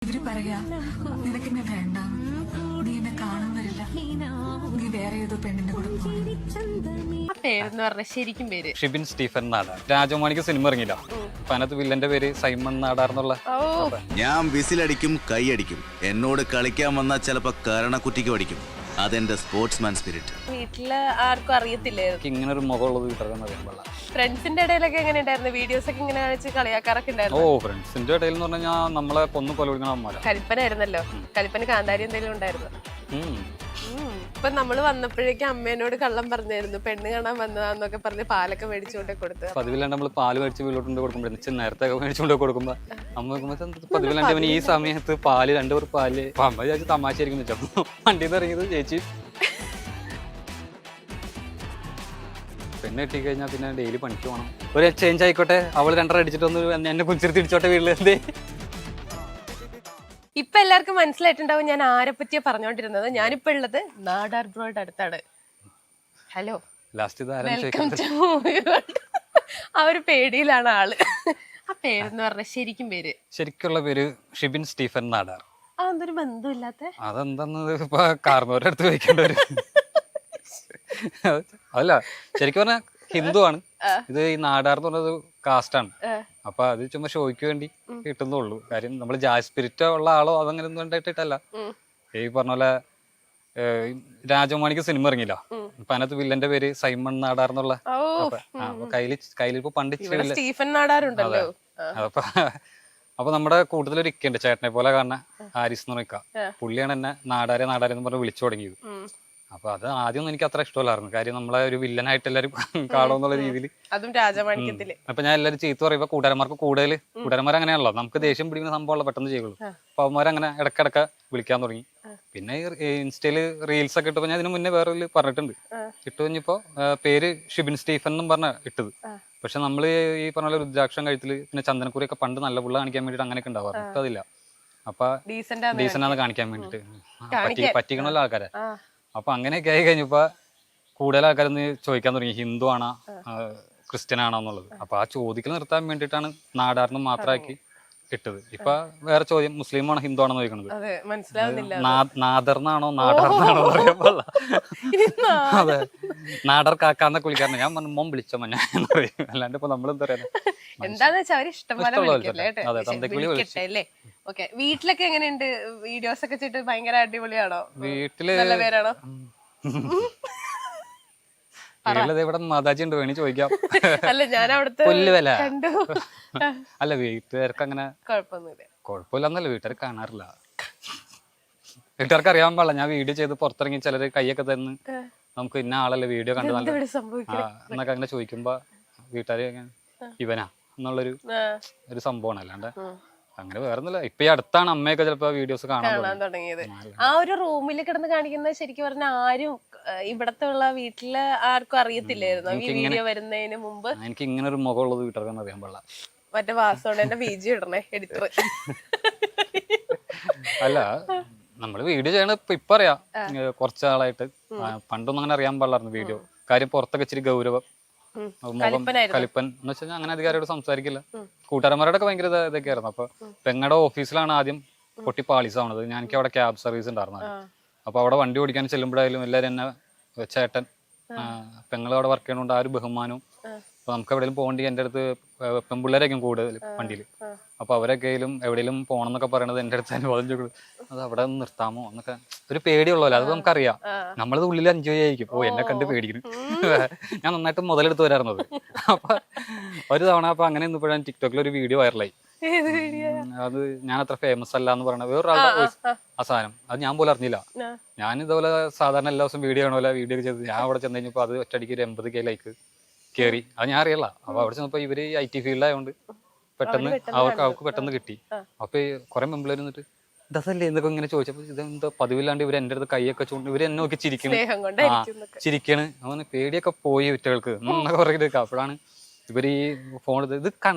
ഇവര് പറയാ നിനക്കെന്നെ വേണ്ട, നീ എന്നെ കാണാൻ വരില്ല, നീ വേറെ ഏതോ പെണ്ണിന്റെ കൂടെ പോകണം. ആ പേരെന്ന് പറഞ്ഞ ശരിക്കും പേര് ഷിബിൻ സ്റ്റീഫൻ നാടാർ. രാജമാണിക്ക് സിനിമ ഇറങ്ങില്ല, അപ്പൊ അതിനകത്ത് വില്ലന്റെ പേര് സൈമൺ നാടാർ എന്നുള്ള. ഞാൻ വിസിലടിക്കും, കൈയടിക്കും. എന്നോട് കളിക്കാൻ വന്നാൽ ചിലപ്പോ കരണക്കുറ്റിക്ക് പഠിക്കും. അതെന്റെ സ്പോർട്സ്മാൻ സ്പിരിറ്റ്. വീട്ടില് ആർക്കും അറിയത്തില്ലായിരുന്നു. ഇങ്ങനെ ഒരു മുഖമുള്ളത് വീട്ടർന്ന് അറിയാൻ പാടില്ല. ഫ്രണ്ട്സിന്റെ ഇടയിലൊക്കെ എങ്ങനെ ഉണ്ടായിരുന്നു? വീഡിയോസ് ഒക്കെ ഇങ്ങനെ കാണിച്ച് കളിയാക്കാറൊക്കെ ഓ ഉണ്ടായിരുന്നു? ഫ്രണ്ട്സിന്റെ ഇടയിൽ എന്ന് പറഞ്ഞാൽ നമ്മളെ കൊന്നു കൊലവിളിക്കണ അമ്മമാരാ. കൽപ്പനായിരുന്നല്ലോ. കൽപ്പന കാന്താരി എന്തെങ്കിലും ഉണ്ടായിരുന്നു? ഇപ്പൊ നമ്മള് വന്നപ്പോഴേക്കും അമ്മേനോട് കള്ളം പറഞ്ഞായിരുന്നു, പെണ്ണ് കാണാൻ വന്നതാന്നൊക്കെ പറഞ്ഞ് പാലൊക്കെ മേടിച്ചുകൊണ്ടേ കൊടുത്ത്. പതിവില്ലാണ്ട് നമ്മള് പാല് മേടിച്ച് വീട്ടിലോട്ട് കൊടുക്കുമ്പോൾ നേരത്തെ മേടിച്ചുകൊണ്ട് കൊടുക്കുമ്പോ അമ്മ നോക്കുമ്പോ പതിവില്ലാണ്ട് അവന് ഈ സമയത്ത് പാല് 2 പേർ പാല്. അപ്പൊ അമ്മ ചേച്ചി തമാശയായിരിക്കും വെച്ചപ്പോ വണ്ടിന്ന് ഇറങ്ങിയത് ചേച്ചി പെണ്ണ് കിട്ടിക്കഴിഞ്ഞാൽ പിന്നെ ഡെയിലി പണിക്ക് പോകണം. ഒരു ചേഞ്ച് ആയിക്കോട്ടെ, അവള് 2 അടിച്ചിട്ട് ഒന്ന് എന്നെ കുഞ്ചിരി തിരിച്ചോട്ടെ വീട്ടിൽ. എന്തേ ഇപ്പൊ എല്ലാവർക്കും മനസ്സിലായിട്ടുണ്ടാവും ഞാൻ ആരെ പറ്റിയാ പറഞ്ഞോണ്ടിരുന്നത്. ഞാനിപ്പോ ഉള്ളത് നാടാർ ബ്രോയുടെ അടുത്താണ്. ഹലോ, ലാസ്റ്റ് ഇത് വെൽക്കം ടു മൂവി വേൾഡ്. ആ ഒരു പേടിയിലാണ് ആള്. ആ പേരെന്ന് പറഞ്ഞ ശരിക്കും പേര്? ശരിക്കുള്ള പേര് ഷിബിൻ സ്റ്റീഫൻ നാടാർ. അതെന്തൊരു ബന്ധമില്ലാത്ത? അതെന്താന്ന് ഇപ്പൊ കാർന്നവരുടെ അടുത്ത് ചോദിക്കേണ്ട ഒരു അതല്ല, ശരിക്കും പറഞ്ഞാൽ ഹിന്ദു ആണ്. ഇത് ഈ നാടാർ എന്ന് പറഞ്ഞത് കാസ്റ്റാണ്. അപ്പൊ അത് ചുമ്മാ ഷോയ്ക്ക് വേണ്ടി കിട്ടുന്നുള്ളൂ. കാര്യം നമ്മള് ജാസ് സ്പിരിറ്റ് ഉള്ള ആളോ അതങ്ങനെ ഒന്നും ഉണ്ടായിട്ടിട്ടല്ല. ഈ പറഞ്ഞ പോലെ രാജമാണിക്ക് സിനിമ ഇറങ്ങില്ല, അപ്പൊ അതിനകത്ത് വില്ലന്റെ പേര് സൈമൺ നാടാർ എന്നുള്ള. കയ്യിലിപ്പോ പണ്ട് സ്റ്റീഫൻ നാടാറുണ്ടല്ലോ. അപ്പൊ നമ്മുടെ കൂട്ടത്തിലൊരു ഇക്കുണ്ട്, ചേട്ടനെ പോലെ കാണുന്ന ഹാരിസ് എന്ന് പറഞ്ഞ. പുള്ളിയാണ് എന്നെ നാടാരെ എന്ന് പറഞ്ഞ് വിളിച്ചു തുടങ്ങിയത്. അപ്പൊ അത് ആദ്യമൊന്നും എനിക്ക് അത്ര ഇഷ്ടമല്ലായിരുന്നു. കാര്യം നമ്മളെ ഒരു വില്ലനായിട്ട് എല്ലാവരും കാണുമെന്നുള്ള രീതിയിൽ. അതും രാജമാണിക്യത്തില്. അപ്പൊ ഞാൻ എല്ലാവരും ചീത്ത പറയുമ്പോ കൂട്ടുകാരന്മാർക്ക് കൂടുതൽ, കൂട്ടുകാരന്മാർ അങ്ങനെയാണല്ലോ, നമുക്ക് ദേഷ്യം പിടിക്കുന്ന സംഭവമുള്ള പെട്ടെന്ന് ചെയ്യുള്ളൂ. അപ്പൊ അവന്മാരങ്ങനെ ഇടക്കിടക്ക് വിളിക്കാൻ തുടങ്ങി. പിന്നെ ഇൻസ്റ്റയില് റീൽസ് ഒക്കെ ഇട്ടപ്പോ ഞാൻ ഇതിന് മുന്നേ വേറെ പറഞ്ഞിട്ടുണ്ട്. ഇട്ട് കഴിഞ്ഞപ്പോ പേര് ഷിബിൻ സ്റ്റീഫൻ എന്നും പറഞ്ഞ ഇട്ടത്. പക്ഷെ നമ്മള് ഈ പറഞ്ഞ രുദ്രാക്ഷം കഴുത്തില് പിന്നെ ചന്ദനക്കുറിയൊക്കെ പണ്ട് നല്ല പുള്ള കാണിക്കാൻ വേണ്ടിട്ട് അങ്ങനെയൊക്കെ ഉണ്ടാവാറ്. ഇപ്പൊ അതില്ല. അപ്പൊ ഡീസന്റാന്ന് കാണിക്കാൻ വേണ്ടിട്ട് പറ്റിക്കണല്ലോ ആൾക്കാരെ. അപ്പൊ അങ്ങനെയൊക്കെ ആയി കഴിഞ്ഞപ്പോ കൂടുതൽ ആൾക്കാരൊന്ന് ചോദിക്കാൻ തുടങ്ങി, ഹിന്ദു ആണോ ക്രിസ്ത്യൻ ആണോ എന്നുള്ളത്. അപ്പൊ ആ ചോദിക്കൽ നിർത്താൻ വേണ്ടിയിട്ടാണ് നാടാറിന് മാത്രമാക്കി ഇട്ടത്. ഇപ്പൊ വേറെ ചോദ്യം, മുസ്ലിം ആണോ ഹിന്ദു ആണോ ചോദിക്കണത്. നാദർന്നാണോ നാടാർന്നാണോ പറയുമ്പോ അതെ നാടർ കാക്കാന്നൊക്കെ വിളിക്കാറുണ്ട്. ഞാൻ പറഞ്ഞു മോൻ വിളിച്ചോ മഞ്ഞ എന്ന് പറയും. അല്ലാണ്ട് ഇപ്പൊ നമ്മളെന്താ പറയാ, എന്താന്ന് വെച്ചാൽ അവര് ഇഷ്ടംപോലെ. ഓക്കെ, വീട്ടിലൊക്കെ എങ്ങനെയുണ്ട്? വീഡിയോസ് ഒക്കെ ചെയ്തിട്ട് ഭയങ്കര അടിപൊളിയാണോ? വീട്ടില് നല്ല പേരാണോ? ഇവിടെ മാതാജി ഉണ്ട്, വേണി ചോദിക്കാം. അല്ല, ഞാൻ അവിടുത്തെ കണ്ടു. അല്ല, വീട്ടുകാർക്ക് അങ്ങനെ കുഴപ്പമില്ലെന്നല്ല, വീട്ടുകാർ കാണാറില്ല. വീട്ടുകാർക്ക് അറിയാൻ പാടില്ല. ഞാൻ വീഡിയോ ചെയ്ത് പുറത്തിറങ്ങി ചിലര് കൈയൊക്കെ തന്ന് നമുക്ക് ഇന്ന ആളല്ലേ വീഡിയോ കണ്ടു എന്നൊക്കെ അങ്ങനെ ചോദിക്കുമ്പോ വീട്ടുകാര് ഇവനാ എന്നുള്ളൊരു സംഭവമാണ്. അല്ലാണ്ട് അങ്ങനെ വേറൊന്നുമില്ല. ഇപ്പൊ ഈ അടുത്താണ് അമ്മയൊക്കെ ചിലപ്പോ വീഡിയോസ് കാണാൻ തുടങ്ങിയത്. ആ ഒരു റൂമിൽ കിടന്ന് കാണിക്കുന്നത് ശരിക്കും പറഞ്ഞ ആരും ഇവിടത്തെ ഉള്ള വീട്ടില് ആർക്കും അറിയത്തില്ലായിരുന്നു ഈ വീഡിയോ വരുന്നതിന് മുമ്പ്. എനിക്ക് ഇങ്ങനെ ഒരു മുഖമുള്ളത് വീട്ടുകാർക്ക് അറിയാൻ പാടില്ല. മറ്റേ വാസോടെ ബീജി ഇടണേ എഡിറ്റർ. അല്ല, നമ്മള് വീഡിയോ ചെയ്യണ ഇപ്പൊ അറിയാം, കുറച്ചാളായിട്ട്. പണ്ടൊന്നും അങ്ങനെ അറിയാൻ പാടില്ലായിരുന്നു വീഡിയോ. കാര്യം പുറത്തൊക്കെ ഇച്ചിരി ഗൗരവം, മുഖം കലിപ്പൻ എന്ന് വെച്ചാൽ അങ്ങനെ അധികാരിയോട് സംസാരിക്കില്ല. കൂട്ടുകാരന്മാരോടൊക്കെ ഭയങ്കര ഇതൊക്കെ ആയിരുന്നു. അപ്പൊ പെങ്ങളുടെ ഓഫീസിലാണ് ആദ്യം പൊട്ടി പാളീസാവണത്. എനിക്ക് അവിടെ ക്യാബ് സർവീസ് ഉണ്ടായിരുന്നു. അപ്പൊ അവിടെ വണ്ടി ഓടിക്കാൻ ചെല്ലുമ്പോഴായാലും എല്ലാവരും എന്നെ ചേട്ടൻ, പെങ്ങൾ അവിടെ വർക്ക് ചെയ്യണോണ്ട് ആ ഒരു ബഹുമാനവും. അപ്പൊ നമുക്ക് എവിടെയെങ്കിലും പോകേണ്ടി എൻ്റെ അടുത്ത് പെൺപിള്ളേരൊക്കെ കൂടുതൽ വണ്ടിയിൽ. അപ്പൊ അവരൊക്കെയും എവിടെയെങ്കിലും പോകണം എന്നൊക്കെ പറയണത് എൻ്റെ അടുത്ത് അനുവാദം ചോദിക്കും, അത് അവിടെ നിന്ന് നിർത്താമോ എന്നൊക്കെ. ഒരു പേടിയുള്ളല്ലോ, അത് നമുക്കറിയാം. നമ്മളത് ഉള്ളിൽ എൻജോയ് ആയിരിക്കും. ഓ, എന്നെ കണ്ട് പേടിക്കുന്നു. ഞാൻ നന്നായിട്ട് മുതലെടുത്ത് വരാറുന്നത്. അപ്പൊ ഒരു തവണ അപ്പൊ അങ്ങനെ നിന്നപ്പോഴാണ് ടിക്ടോക്കിൽ ഒരു വീഡിയോ വൈറലായി. അത് ഞാൻ അത്ര ഫേമസ് അല്ല എന്ന് പറഞ്ഞ വേറൊരാളുടെ വോയിസ്. ആ സാധനം അത് ഞാൻ പോലും അറിഞ്ഞില്ല. ഞാൻ ഇതുപോലെ സാധാരണ എല്ലാ ദിവസവും വീഡിയോ ആണല്ലോ, വീഡിയോ ഒക്കെ ചെയ്ത് ഞാൻ അവിടെ ചെന്ന് കഴിഞ്ഞപ്പോ അത് ഒറ്റയടിക്ക് ഒരു 80K ലൈക്ക് കയറി. അത് ഞാൻ അറിയില്ല. അപ്പൊ അവിടെ ചെന്നപ്പോ ഇവര് IT ഫീൽഡായതുകൊണ്ട് പെട്ടെന്ന് അവർക്ക് പെട്ടെന്ന് കിട്ടി. അപ്പൊ കുറെ മെമ്പിളേർ എന്നിട്ട് ഇതല്ലേ എന്നൊക്കെ ഇങ്ങനെ ചോദിച്ചപ്പോ ഇതെന്താ പതിവില്ലാണ്ട് ഇവര് എന്റെ അടുത്ത് കയ്യൊക്കെ ചൂണ്ട് ഇവര് എന്നെ നോക്കി ചിരിക്കണ്. അവന് പേടിയൊക്കെ പോയി കുട്ടികൾക്ക് എന്നൊക്കെ പറഞ്ഞിട്ട്. അപ്പോഴാണ് ഇവര് ഈ ഫോൺ ഇത്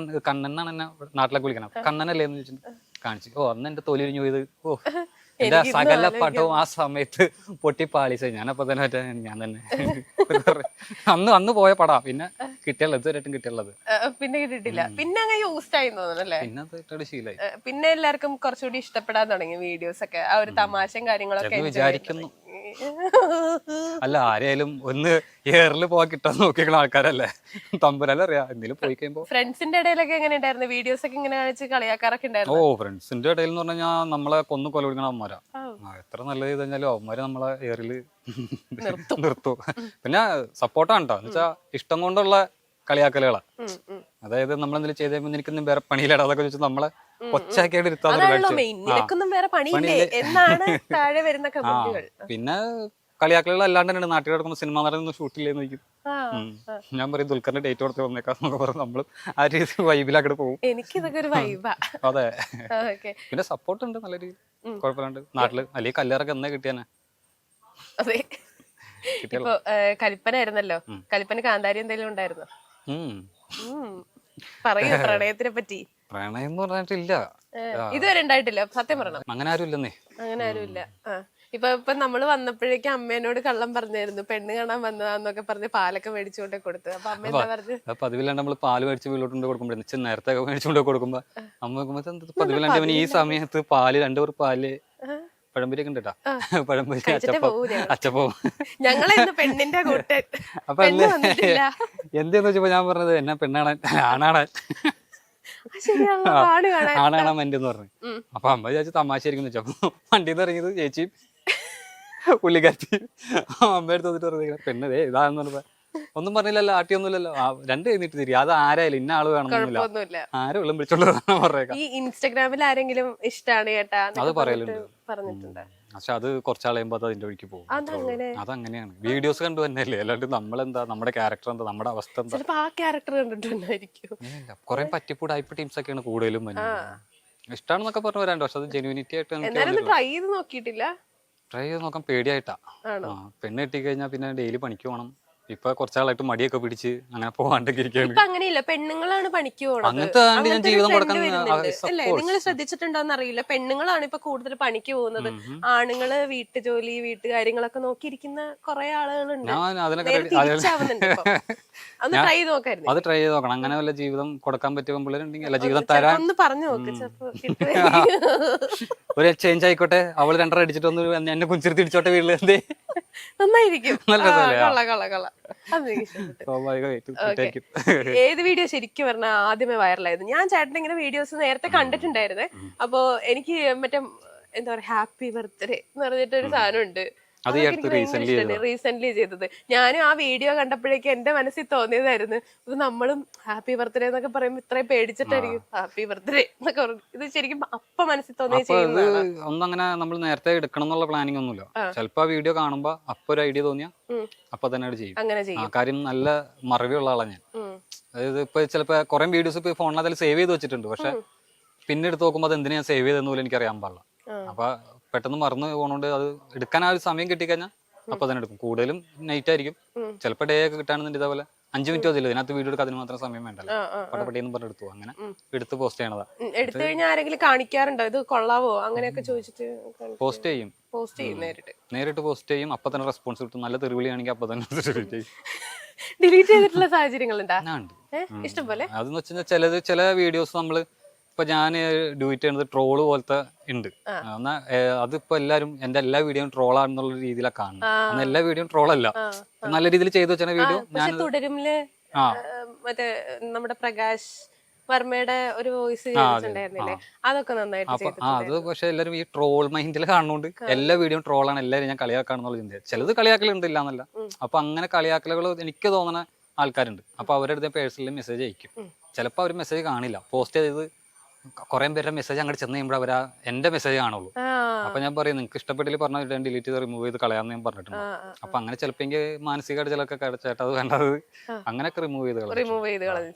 കണ്ണനാണ് എന്നെ നാട്ടിലൊക്കെ വിളിക്കണം. കണ്ണനല്ലേ എന്ന് ചോദിച്ചിട്ട് കാണിച്ചു. ഓ, അന്ന് എന്റെ തൊലി ഒഴിഞ്ഞു പോയത്. ഓ, എന്റെ സകല പടവും ആ സമയത്ത് പൊട്ടി പാളിച്ച. ഞാനപ്പോ തന്നെ ഞാൻ തന്നെ അന്ന് പോയ പടാ. പിന്നെ കിട്ടിയുള്ളത് ഇതുവരെയായിട്ടും കിട്ടിയുള്ളത്. പിന്നെ കിട്ടിയിട്ടില്ല. പിന്നെ അങ്ങ് യൂസ്ഡ് ആയി തോന്നുന്നല്ലേ. പിന്നെ അത് ഇട്ടിട്ട് ശീലമായി. പിന്നെ എല്ലാവർക്കും കുറച്ചുകൂടി ഇഷ്ടപ്പെടാൻ തുടങ്ങി വീഡിയോസ് ഒക്കെ, ആ ഒരു തമാശയും കാര്യങ്ങളൊക്കെ എന്ന് വിചാരിക്കുന്നു. അല്ല ആരെയാലും ഒന്ന് എയറിൽ പോവാൻ കിട്ടാൻ നോക്കിയുള്ള ആൾക്കാരല്ലേ, തമ്പുരാലും അറിയാം. എന്തെങ്കിലും പോയി കഴിയുമ്പോ ഫ്രണ്ട്സിന്റെ ഇടയിലൊക്കെ എങ്ങനെ ഉണ്ടായിരുന്നു? വീഡിയോസ് ഒക്കെ ഇങ്ങനെ കാണിച്ച് കളിയാക്കാറൊക്കെ ഉണ്ടായിരുന്നു? ഫ്രണ്ട്സിന്റെ ഇടയിൽ എന്ന് പറഞ്ഞാൽ നമ്മളെ കൊന്നു കൊല വിളിക്കണ അവന്മാരാ. എത്ര നല്ലത് ചെയ്ത് കഴിഞ്ഞാലും അവന്മാര് നമ്മളെ എയറില് നിർത്തും. പിന്നെ സപ്പോർട്ടാണ് കേട്ടോ, എന്ന് വെച്ചാ ഇഷ്ടം കൊണ്ടുള്ള കളിയാക്കലുകളാ. അതായത് നമ്മളെന്തെങ്കിലും ചെയ്ത് കഴിയുമ്പോൾ എനിക്കൊന്നും വേറെ പണിയിലടാ അതൊക്കെ വെച്ചാൽ നമ്മളെ ഒച്ചാക്കിയായിട്ട് നിനക്കൊന്നും വേറെ പണിയില്ലേ എന്നാണ് താഴെ വരുന്ന കമന്റുകൾ. പിന്നെ കളിയാക്കലുകൾ അല്ലാണ്ട് തന്നെ നാട്ടിൽ കിടക്കുന്ന സിനിമ നടനൊന്നും ഷൂട്ടില്ലേന്ന് ചോദിക്കും. ഞാൻ പറയും ദുൽഖറിന്റെ ഡേറ്റ് കൊടുത്ത് വന്നേക്കാന്നൊക്കെ പറഞ്ഞ് നമ്മള് ആ രീതി വൈബിലാക്കിട്ട് പോകും. എനിക്കിതൊക്കെ ഒരു വൈബാ. അതെ. പിന്നെ സപ്പോർട്ട് ഉണ്ട് നല്ല രീതി, കുഴപ്പമില്ലാണ്ട് നാട്ടില്. അല്ലെങ്കിൽ കല്യാറൊക്കെ എന്നേ കിട്ടിയാനെ. അതെ. ഇപ്പൊ കലിപ്പന ആയിരുന്നല്ലോ, കലിപ്പന കാന്താരി എന്തെങ്കിലും ഉണ്ടായിരുന്നോ? പറയൂ പ്രണയത്തിനെ പറ്റി. പ്രണയം എന്ന് പറഞ്ഞിട്ടില്ല, ഇതുവരെ ഉണ്ടായിട്ടില്ല. സത്യം പറയണം, അങ്ങനെ ആരും ഇല്ലെന്നേ. അങ്ങനെ ആരും ഇല്ല. ഇപ്പൊ നമ്മള് വന്നപ്പോഴേക്കും അമ്മേനോട് കള്ളം പറഞ്ഞായിരുന്നു, പെണ്ണ് കാണാൻ വന്നതാന്നൊക്കെ പറഞ്ഞ് പാലൊക്കെ മേടിച്ചുകൊണ്ടേ കൊടുത്തു. അപ്പൊ അമ്മ എന്താ പറഞ്ഞു? പതിവില്ലാണ്ട് നമ്മള് പാല് മേടിച്ച് വീട്ടിലോട്ട് കൊടുക്കുമ്പോ നേരത്തെ മേടിച്ചുകൊണ്ട് കൊടുക്കുമ്പോ അമ്മ നോക്കുമ്പോ പതിവില്ലാണ്ട് അവന് ഈ സമയത്ത് പാല് 2 പേർ പാല് പഴംപൊരിയൊക്കെ ഉണ്ട് കേട്ടോ. പഴംപൊരി അച്ചപ്പവും ഞങ്ങളെ പെണ്ണിന്റെ കൂട്ടൻ. അപ്പൊ എന്തെന്ന് വെച്ചപ്പോ ഞാൻ പറഞ്ഞത് എന്നെ പെണ്ണാണാൻ ആണാണാൻ ആണാണാൻ എന്റെ എന്ന് പറഞ്ഞു. അപ്പൊ അമ്മ ചേച്ചി തമാശയായിരിക്കും വെച്ചപ്പോ വണ്ടിന്ന് ഇറങ്ങിയത് ചേച്ചിയും പുള്ളിക്കാരത്തി അമ്മ എടുത്ത് വന്നിട്ട് പറഞ്ഞു പെണ്ണതേ ഇതാന്ന് പറഞ്ഞപ്പോ ഒന്നും പറഞ്ഞില്ലല്ലോ, ആട്ടിയൊന്നുമില്ലല്ലോ. 2 കഴിഞ്ഞിട്ട് തിരി, അത് ആരായാലും ഇന്ന ആള് വേണമെന്നില്ല, ആരും വെള്ളം പിടിച്ചോണ്ട് പറഞ്ഞേക്കാം. ഈ ഇൻസ്റ്റാഗ്രാമിൽ ആരെങ്കിലും ഇഷ്ടാണ് കേട്ടാ അത് പറയലുണ്ട്, പറഞ്ഞിട്ടുണ്ട്. പക്ഷെ അത് കുറച്ചാൾ കഴിയുമ്പോ അത് അതിന്റെ വഴിക്ക് പോകും. അതങ്ങനെയാണ്, വീഡിയോസ് കണ്ടു തന്നെയല്ലേ, അല്ലാണ്ട് നമ്മളെന്താ നമ്മുടെ ക്യാരക്ടർ എന്താ നമ്മുടെ അവസ്ഥ എന്താ. ചിലപ്പോ ആ ക്യാരക്ടർ കണ്ടിട്ടുണ്ടായിരിക്കും. കുറെ പറ്റിപ്പൂടായ്പ ടീംസ് ഒക്കെയാണ് കൂടുതലും ഇഷ്ടമാണെന്നൊക്കെ പറഞ്ഞു വരാണ്ട്. പക്ഷെ അത് ജെനുവിനിറ്റി ആയിട്ട് ട്രൈ ചെയ്ത് നോക്കിയിട്ടില്ല. ട്രൈ ചെയ്ത് നോക്കാൻ പേടിയായിട്ടാ. പെണ്ണ് കെട്ടി കഴിഞ്ഞാൽ പിന്നെ ഡെയിലി പണിക്ക് പോകണം. ഇപ്പൊ കുറച്ചാളായിട്ട് മടിയൊക്കെ പിടിച്ച് അങ്ങനെ പോകാണ്ടൊക്കെ ഇരിക്കുകയാണ്. അങ്ങനെയില്ല, പെണ്ണുങ്ങളാണ് പണിക്ക് പോകുന്നത്. അങ്ങനത്തെ ഞാൻ ജീവിതം കൊടുക്കാൻ അല്ലേ, നിങ്ങൾ ശ്രദ്ധിച്ചിട്ടുണ്ടോന്ന് അറിയില്ല, പെണ്ണുങ്ങളാണ് ഇപ്പൊ കൂടുതൽ പണിക്ക് പോകുന്നത്. ആണുങ്ങള് വീട്ടുജോലി വീട്ടുകാര്യങ്ങളൊക്കെ നോക്കിയിരിക്കുന്ന കുറെ ആളുകളുണ്ട്. അത് ട്രൈ ചെയ്ത് നോക്കായിരുന്നു. അത് ട്രൈ ചെയ്ത് നോക്കണം. അങ്ങനെ വല്ല ജീവിതം കൊടുക്കാൻ പറ്റിയ പിള്ളേരുണ്ടെങ്കിൽ അല്ല ജീവിതം തരാൻ ഒന്ന് പറഞ്ഞു നോക്ക്, ചിലപ്പോ ഒരു ചേഞ്ച് ആയിക്കോട്ടെ. അവള് 2 അടിച്ചിട്ട് ഒന്ന് എന്നെ കുഞ്ചിരുത്തി ഇടിച്ചോട്ടെ വീട്ടില്, എന്തേ നന്നായിരിക്കും. ഏത് വീഡിയോ ശരിക്കും പറഞ്ഞാൽ ആദ്യമേ വൈറലായിരുന്നു? ഞാൻ ചേട്ടൻ ഇങ്ങനെ വീഡിയോസ് നേരത്തെ കണ്ടിട്ടുണ്ടായിരുന്നേ. അപ്പൊ എനിക്ക് മറ്റേ എന്താ പറയാ ഹാപ്പി ബർത്ത്ഡേ എന്ന് പറഞ്ഞിട്ടൊരു സാധനം ഉണ്ട്, റീസെന്റ് ചെയ്തത്. ഞാനും ആ വീഡിയോ കണ്ടപ്പോഴേക്കും എന്റെ മനസ്സിൽ തോന്നിയതായിരുന്നു, ഇത് നമ്മളും ഹാപ്പി ബർത്ത്ഡേ എന്നൊക്കെ പറയുമ്പോ ഇത്രയും പേടിച്ചിട്ടായിരിക്കും ഹാപ്പി ബർത്ത്ഡേ എന്നൊക്കെ പറഞ്ഞു. ഇത് ശരിക്കും അപ്പൊ മനസ്സിൽ തോന്നിയ ഒന്നും അങ്ങനെ നമ്മൾ നേരത്തെ എടുക്കണം എന്നുള്ള പ്ലാനിങ് ഒന്നുമില്ല. ചിലപ്പോ ആ വീഡിയോ കാണുമ്പോ അപ്പൊ ഒരു ഐഡിയ തോന്നിയാ അപ്പൊ തന്നെ ചെയ്യും. അങ്ങനെ ചെയ്യും. കാര്യം നല്ല മറവിയുള്ള ആളാണ് ഞാൻ. അതായത് ഇപ്പൊ ചിലപ്പോ കുറെ വീഡിയോസ് ഇപ്പൊ ഫോണിനകത്ത് സേവ് ചെയ്ത് വെച്ചിട്ടുണ്ട്. പക്ഷെ പിന്നെ എടുത്ത് നോക്കുമ്പോ അത് എന്തിനാ സേവ് ചെയ്തെന്ന് പോലും എനിക്ക് അറിയാൻ പാടില്ല. അപ്പൊ പെട്ടെന്ന് മറന്നു പോകണോണ്ട് അത് എടുക്കാൻ ആ ഒരു സമയം കിട്ടിക്കഴിഞ്ഞാൽ അപ്പൊ തന്നെ എടുക്കും. കൂടുതലും നൈറ്റ് ആയിരിക്കും. ചിലപ്പോൾ ഡേ ഒക്കെ കിട്ടാണെന്നുണ്ട് ഇതേപോലെ 5 മിനിറ്റ് മതിയല്ലോ ഇതിനകത്ത് വീഡിയോ എടുക്കാൻ, അതിന് മാത്രം സമയം വേണ്ടല്ലോ. പടപടിയെന്ന് പറഞ്ഞ് എടുത്തു, അങ്ങനെ എടുത്ത് പോസ്റ്റ് ചെയ്യണതാ. എടുത്തു കഴിഞ്ഞാൽ ആരെങ്കിലും കാണിക്കാറുണ്ടോ ഇത് കൊള്ളാവോ അങ്ങനെയൊക്കെ ചോദിച്ചിട്ട്? പോസ്റ്റ് ചെയ്യും, നേരിട്ട് പോസ്റ്റ് ചെയ്യും. അപ്പൊ തന്നെ റെസ്പോൺസ് കിട്ടും. നല്ല തെറിവിളിയാണെങ്കിൽ അപ്പൊ തന്നെ ഡിലീറ്റ് ചെയ്തിട്ടുള്ള സാഹചര്യങ്ങളുണ്ടാ? ഇഷ്ടം പോലെ. അതെന്ന് വെച്ചാൽ ചില വീഡിയോസ് നമ്മള് ഇപ്പൊ ഞാൻ ഡ്യൂറ്റ് ചെയ്യുന്നത് ട്രോള് പോലത്തെ ഉണ്ട്. എന്നാ അതിപ്പോ എല്ലാരും എന്റെ എല്ലാ വീഡിയോയും ട്രോളാണെന്നുള്ള രീതിയിലാണ് കാണുന്നത്. എന്നാൽ എല്ലാ വീഡിയോയും ട്രോളല്ല, നല്ല രീതിയിൽ ചെയ്തു വെച്ച വീഡിയോ ഞാൻ തുടരുമില് മറ്റേ നമ്മുടെ പ്രകാശ് വർമ്മയുടെ ഒരു വോയിസ് ഉണ്ടായിരുന്നില്ലേ, അതൊക്കെ നന്നായിട്ട്. അത് പക്ഷെ എല്ലാരും ഈ ട്രോൾ മൈൻഡിൽ കാണുന്നോണ്ട് എല്ലാ വീഡിയോയും ട്രോളാണ്, എല്ലാവരും ഞാൻ കളിയാക്കാണെന്നുള്ള ചിന്ത. ചിലത് കളിയാക്കലുണ്ട് ഇല്ലാന്നല്ല. അപ്പൊ അങ്ങനെ കളിയാക്കലുകൾ എനിക്ക് തോന്നുന്ന ആൾക്കാരുണ്ട്. അപ്പൊ അവരുടെ അടുത്ത് പേഴ്സണലി മെസ്സേജ് അയക്കും. ചിലപ്പോൾ അവർ മെസ്സേജ് കാണില്ല, പോസ്റ്റ് ചെയ്ത് കുറെ പേരുടെ മെസ്സേജ് അങ്ങോട്ട് ചെന്ന് കഴിയുമ്പോൾ അവരാ എന്റെ മെസ്സേജ് കാണുള്ളൂ. അപ്പൊ ഞാൻ പറയും നിങ്ങൾക്ക് ഇഷ്ടപ്പെട്ടില്ല പറഞ്ഞാൽ ഡിലീറ്റ് ചെയ്ത് റിമൂവ് ചെയ്ത് കളയാന്ന് ഞാൻ പറഞ്ഞിട്ടുണ്ട്. അപ്പൊ അങ്ങനെ ചിലപ്പോ എനിക്ക് മാനസികമായിട്ട് ചിലൊക്കെ ചേട്ടാ അത് വേണ്ടത് അങ്ങനെയൊക്കെ റിമൂവ് ചെയ്ത് കളയും.